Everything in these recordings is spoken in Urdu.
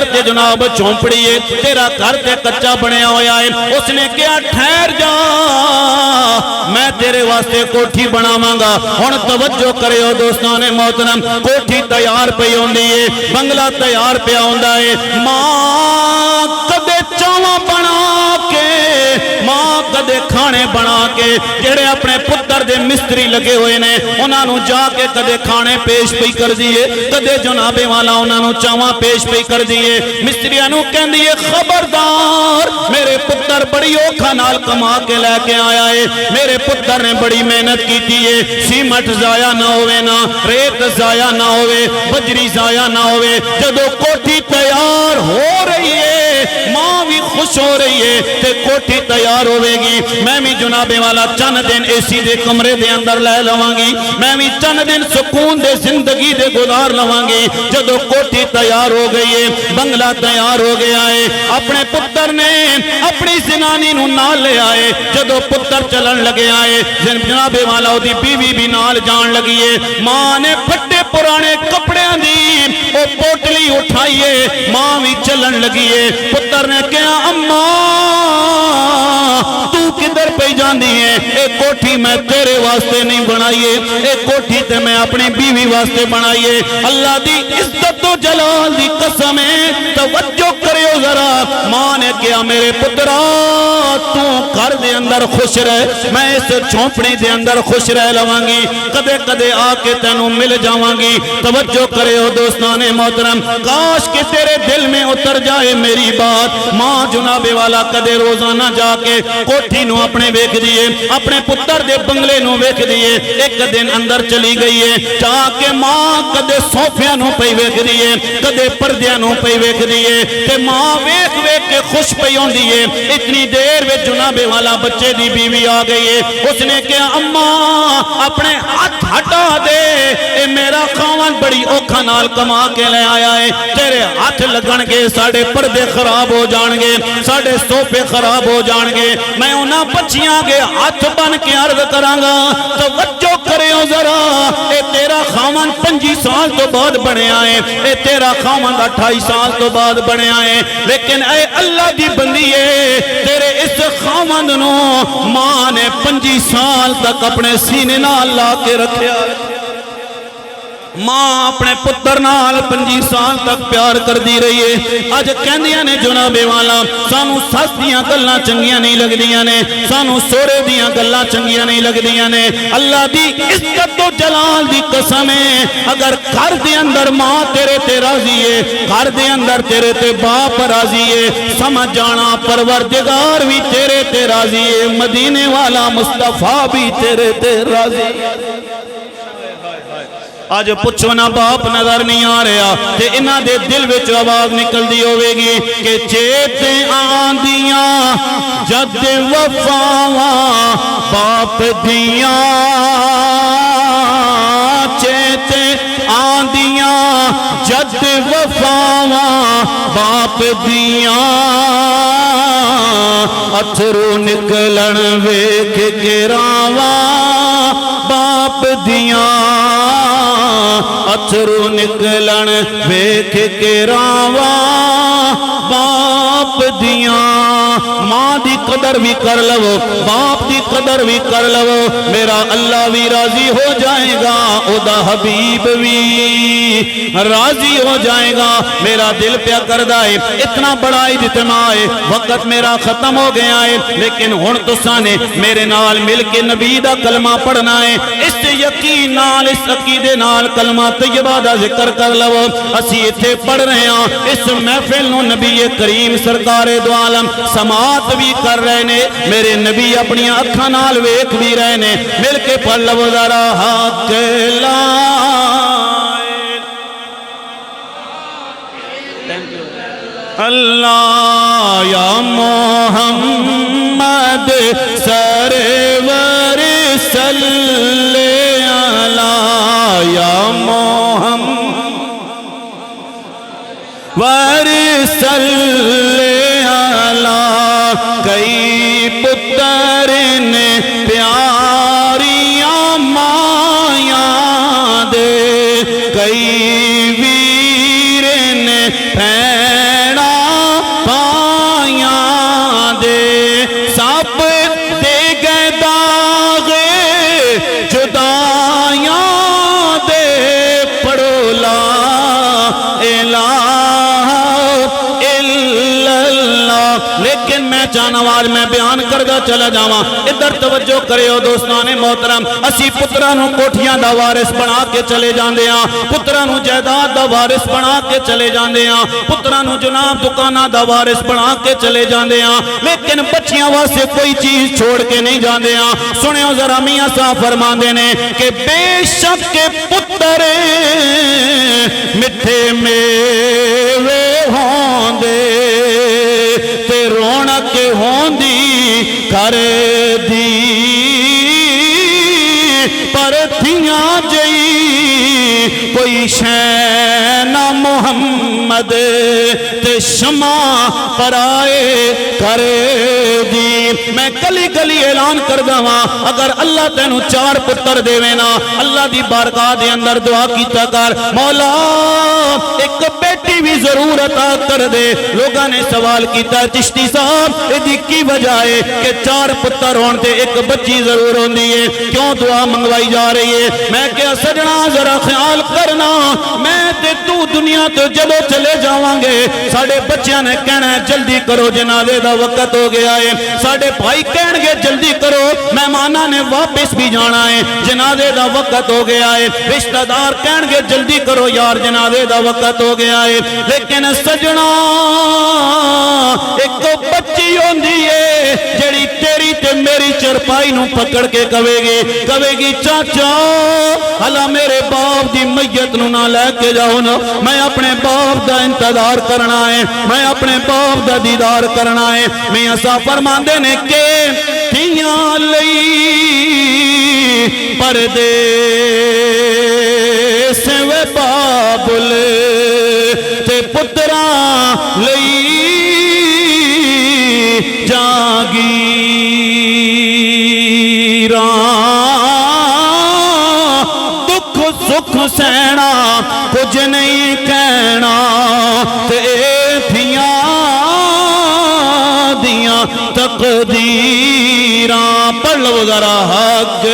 گھر تے جناب چونپڑی ہے، تیرا گھر تے کچا بنیا ہویا ہے۔ اس نے کہا ٹھہر جا، میں تیرے واسطے کوٹھی بناواں گا۔ ہن توجہ کریو دوستان محترم، کوٹھی تیار پئی ہوندی ہے، بنگلہ تیار پیا ہوندا ہے۔ ماں کدے چاواں بنا کے، ماں کدے کھانے بنا کے، جڑے اپنے پتر دے مستری لگے ہوئے نے انہاں نو جا کے کدے کھانے پیش پئی کر دیے، کدے جناب والا انہاں نو چاواں پیش پئی کر دیے۔ مستریاں نو کہندی ہے خبردار، میرے پتر بڑی اوکھا نال کما کے لے کے آیا ہے، میرے پتر نے بڑی محنت کیتی ہے، سیمٹ ضائع نہ ہوئے، نہ ریت ضائع نہ ہوئے، بجری ضائع نہ ہوئے۔ جدو کوٹھی تیار ہو رہی ہے، ماں بھی خوش ہو رہی ہے تے کوٹھی تیار ہوئے گی، میں بھی جناب والا چند دن اے سی دے کمرے دے اندر لے لواں گی، میں بھی چند دن سکون دے زندگی دے گزار لواں گی۔ جدو کوٹھی تیار ہو گئی ہے، بنگلہ تیار ہو گیا ہے، اپنے پتر نے اپنی زنانی نو نال لے آئے۔ جدو پتر چلن لگے آئے، جناب والا دی بیوی بھی نال جان لگی ہے۔ ماں نے پھٹے پرانے کپڑیاں دی او پوٹلی اٹھائیے، ماں بھی چلن لگی ہے۔ پتر نے کہا اماں تو کدھر پہ جاندی ہے؟ اے کوٹھی میں تیرے واسطے نہیں بنائیے، اے کوٹھی تے میں اپنی بیوی واسطے بنائیے۔ اللہ دی عزت و جلال دی قسم ہے، توجہ کریو ذرا۔ ماں نے کہا میرے پترا تو گھر دے اندر خوش رہ، میں اس چھوپڑی دے اندر خوش رہ لواں گی، کدے کدے آ کے تینوں مل جاواں گی۔ توجہ کریو دوستان محترم، کاش کہ تیرے دل میں اتر جائے میری بات۔ ماں جناب والا کدے روزانہ جا کے کوٹھی نو اپنے ویکھ دیئے، اپنے پتر دے بنگلے نو ویکھ دیئے۔ ایک دن اندر چلی گئی ہے، جا کے ماں کدے صوفیاں نو پئی ویکھ دیئے، کدے پردیاں نو پئی ویکھ دیئے، کہ ماں ویکھ ویکھ کے خوش پئی ہوندی ہے۔ اتنی دیر میں جناب والا بچے دی بیوی آ گئی ہے، اس نے کہا اماں اپنے ہاتھ ہٹا دے، اے میرا خاون بڑی اوکھا نال کما کے لے آیا ہے، تیرے ہاتھ لگن گے ساڑے پردے خراب ہو جان گے، ساڑے صوفے خراب ہو جان گے، میں انہاں بچیاں گے ہاتھ بن کے عرض کرانگا۔ توجہ کریو ذرا، اے تیرا خاون 25 سال تو بعد بنے آئے، اے تیرا خاون 28 سال تو بعد بنے آئے، لیکن اے اللہ دی بندیے تیرے اس خاون نو ماں نے 25 سال تک اپنے سینے نال لا کے رکھیا۔ ماں اپنے پتر نال 25 سال تک پیار کر دی رہی ہے۔ آج کہندیاں نے جناب والا سانو سس دیاں گلاں چنگیاں نہیں لگ دیاں نے، سانو سورے دیاں گلاں چنگیاں نہیں لگ دیاں نے۔ اللہ دی عزت و جلال دی قسم ہے، اگر گھر دے اندر ماں تیرے تے راضی ہے، گھر دے اندر تیرے تے باپ راضی ہے، سمجھ جانا پروردگار بھی تیرے تے راضی ہے، مدینے والا مصطفیٰ بھی تیرے تے راضی ہے۔ آج پچھو نہ باپ نظر نہیں آ رہا تے انہاں دے دل وچ آواز نکل دی ہوئے گی کہ چیتے آندیاں جد وفاواں باپ دیاں، چیتے آندیاں جد وفاواں باپ دیاں، اتھرو نکلن ویکھ کے راواں باپ دیاں، اتھرو نکلن ویکھ کے راواں باپ دیاں۔ ماں دی قدر بھی کر لو، باپ دی قدر بھی کر لو، میرا اللہ بھی راضی ہو جائے گا، او دا حبیب بھی راضی ہو جائے گا۔ میرا دل پیا کردہ ہے، اتنا بڑا اجتماع ہے، وقت میرا ختم ہو گیا ہے، لیکن ہن تساں نے میرے نال مل کے نبی دا کلمہ پڑھنا ہے، اس یقین نال اس عقیدے نال کلمہ طیبہ دا ذکر کر لو۔ اسی ایتھے پڑھ رہے ہیں، اس محفل نو نبی کریم سرکار دو عالم سماعت بھی کر رہے نے، میرے نبی اپنی اکھاں نال ویکھ بھی رہے نے، مل کے پڑھ لو ذرا حق لا اللہ یا محمد سرور صلی علی یا محمد صلی علی۔ کئی پتر نے پیاریاں مایاں دے، کئی ویر نے لیکن میں چاہنا آج میں بیان کردا چلا جاواں ادھر توجہ کریو دوستان محترم اسی پتراں نو کوٹھیاں دا وارث بنا کے چلے جاندے ہاں پتراں نو جائیداد دا وارث بنا کے چلے جاندے ہاں پتراں نو جناب دکاناں دا وارث بنا کے چلے جاندے ہاں لیکن بچیاں واسطے کوئی چیز چھوڑ کے نہیں جاندے ہاں سنیو ذرا میاں صاحب فرماندے نے کہ بے شک کے پتر مٹھے میوے ہوندے تے رونق ہوندی گھر دی پر تھیاں جئی کوئی شے نہ محمد تے شمع پرائے کر دی میں گلی گلی اعلان کر دواں اگر اللہ تینو 4 پتر دے نا اللہ دی بارگاہ دے اندر دعا کیتا کر مولا ایک بیٹی بھی ضرور عطا کر دے لوگاں نے سوال کیتا چشتی صاحب ایدی کی وجہ ہے کہ 4 پتر ہون تے ایک بچی ضرور ہوندی ہے کیوں دعا منگوائی جا رہی ہے میں کیا سجنا ذرا خیال کرنا میں تے تو دنیا تو جدو چلے جاواں گے ساڑے بچیاں نے کہنا ہے جلدی کرو جنازے دا وقت ہو گیا ہے ساڑے بھائی کہن گے جلدی کرو مہماناں نے واپس بھی جانا ہے جنازے دا وقت ہو گیا ہے رشتہ دار کہن گے جلدی کرو یار جنازے دا وقت ہو گیا ہے لیکن سجنا ایک بچی ہوندی ہے جڑی تیری تے میری چرپائی نو پکڑ کے کہے گی چاچا حالا میرے باپ دی میت نو نہ لے کے جاؤ نا میں اپنے باپ دا انتظار کرنا ہے میں اپنے باپ دا دیدار کرنا ہے میاں صاحب فرماندے نے کہ تھیاں لئی پردے سے وے بابل تے پتراں لئی جاگیراں دکھ سکھ سہنا کچھ نہیں کہنا تے تھیاں دیاں تقدیراں پڑھ لو ذرا حق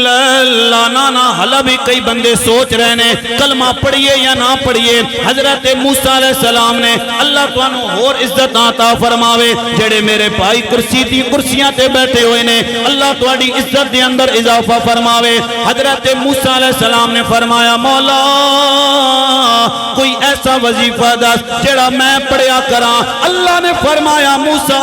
لانا حالا بھی کئی بندے سوچ رہے نے کلمہ پڑھئے یا نہ پڑھئے حضرت موسیٰ علیہ السلام نے اللہ توانو اور عزت آتا فرماوے جڑے میرے بھائی کرسی تھی کرسیاں تے بیٹھے ہوئے نے اللہ توانی عزت دے اندر اضافہ فرماوے حضرت موسیٰ علیہ السلام نے فرمایا مولا کوئی ایسا وظیفہ دس جڑا میں پڑھیا کراں اللہ نے فرمایا موسیٰ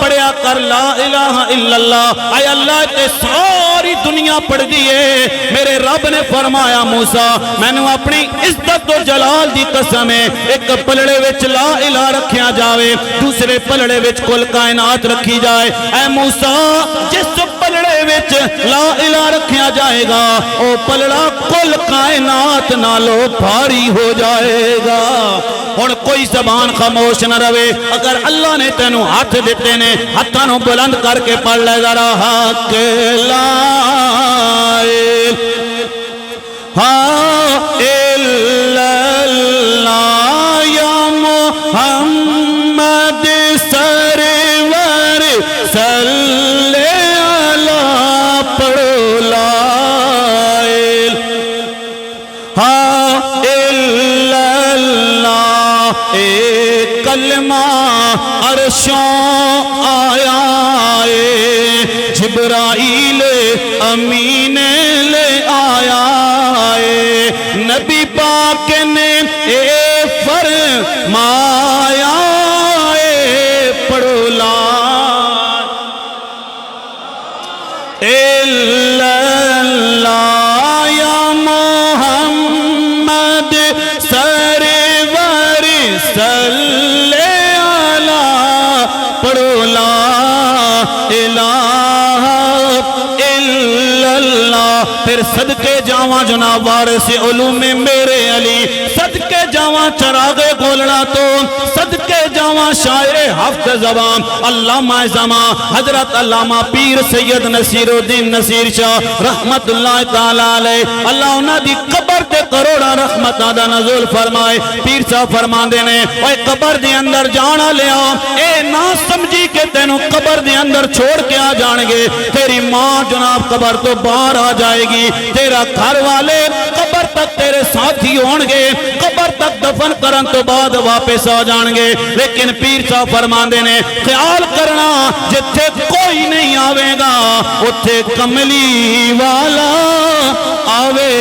پڑھیا کر لا الہ الا اللہ اے اللہ تے ساری دنیا پڑھ دیئے میرے رب نے فرمایا موسیٰ میں نے اپنی عزت و جلال دی قسم ہے ایک پلڑے وچ لا الہ رکھیا جاوے دوسرے پلڑے وچ کل کائنات رکھی جائے اے موسیٰ جس پلڑے وچ لا الہ رکھیا جائے گا او پلڑا کل کائنات نالو بھاری ہو جائے گا اور کوئی زبان خاموش نہ روے اگر اللہ نے تینو ہاتھ دیتے نے ہاتھاں نو بلند کر کے پڑھ لے ذرا حق لا الا اللہ یا محمد سرور صلی اللہ پڑھو لا الا اللہ ایک کلمہ عرشوں آیا جبرائیل امین لے آیا نبی پاک نے فرمایا پڑھو لا الا اللہ یا محمد سرور صلی اللہ پڑھو لا الہ الا اللہ پھر صدقے جاواں جناب وارث علوم میرے علی صدقے جاواں چراغ گولڑا تو صدقے جاواں شاعر حفظ زبان علامہ زمان حضرت علامہ پیر سید نصیر الدین نصیر شاہ رحمت اللہ تعالیٰ علیہ اللہ انہاں دی قبر تے کروڑا رحمت آدھا نزول فرمائے پیر صاحب فرمان دینے اوہ قبر دے اندر جانا لیا اے نہ سمجھی کہ تینوں قبر دے اندر چھوڑ کے آ جانگے تیری ماں جناب قبر تو باہر آ جائے گی گی، تیرا گھر والے قبر تک تیرے ساتھی ہون گے، قبر تک دفن کرن تو بعد واپس آ جان گے، لیکن پیر صاحب فرماندے نے خیال کرنا جتھے کوئی نہیں آوے گا اتھے کملی والا آوے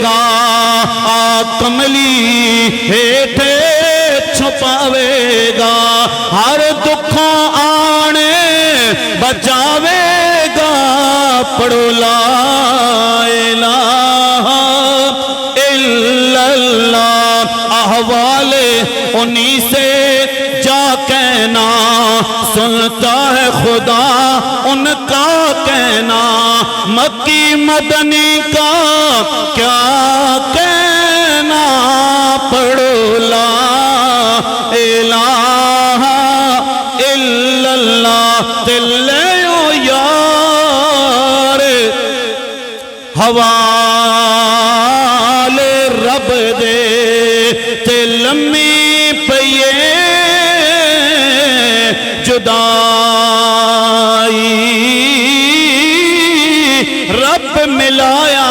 گا، کملی ہیٹھے چھپاوے گا، ہر دکھوں آنے بچاوے گا، پڑھو لا الہ الا اللہ، احوال انہی سے جا کہنا، سنتا ہے خدا ان کا کہنا، مکی مدنی کا کیا کہنا، پڑھو لا الہ الا اللہ، تلیو یار حوال رب دے تے لمی پئیے جدائی، رب ملایا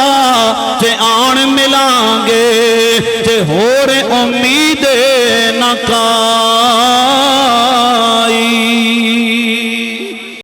تے آن ملانگے تے ہو رہے امید